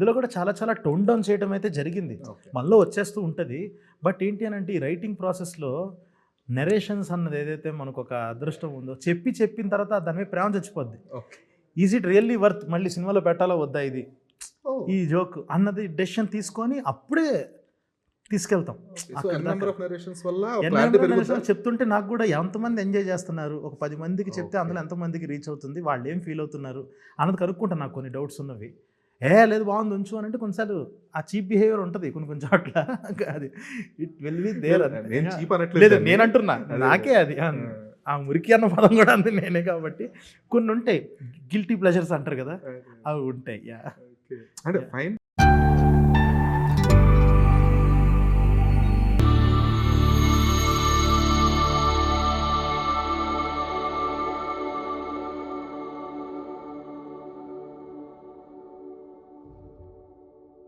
ఇందులో కూడా చాలా చాలా టోన్ డౌన్ చేయడం అయితే జరిగింది. ఓకే. మనలో వచ్చేస్తూ ఉంటుంది. బట్ ఏంటి అని అంటే ఈ రైటింగ్ ప్రాసెస్లో నెరేషన్స్ అన్నది ఏదైతే మనకు ఒక అదృష్టం ఉందో చెప్పిన తర్వాత దాని మీద ప్రేమ చచ్చిపోద్ది. Okay. Is it really worth మళ్ళీ సినిమాలో పెట్టాలా వద్దా ఇది ఓహ్! ఈ జోక్ అన్నది డెసిషన్ తీసుకొని అప్పుడే తీసుకెళ్తాం. So N number of narrations వల్ల ఎన్ని క్లారిటీ నెంబర్ పెరుగుతుంది. అనేసి చెప్తుంటే నాకు కూడా ఎంతమంది ఎంజాయ్ చేస్తున్నారు, ఒక 10 మందికి చెప్తే అందులో ఎంతమందికి రీచ్ అవుతుంది, వాళ్ళు ఏం ఫీల్ అవుతున్నారు అన్నది కనుక్కుంటా. నాకు కొన్ని డౌట్స్ ఉన్నవి, లేదు బాగుంది ఉంచు అని అంటే కొన్నిసార్లు ఆ చీప్ బిహేవియర్ ఉంటుంది కొన్ని చోట్ల. అది ఇట్ విల్ బి దేర్. నేను చీప్ అనట్లేదు. లేదు నేను అంటున్నా, అదే. నాకే అది ఆ మురికి అన్న పదం కూడా అంది నేనే కాబట్టి కొన్ని ఉంటాయి గిల్టీ ప్లెజర్స్ అంటారు కదా, అవి ఉంటాయి. అంటే ఫైన్.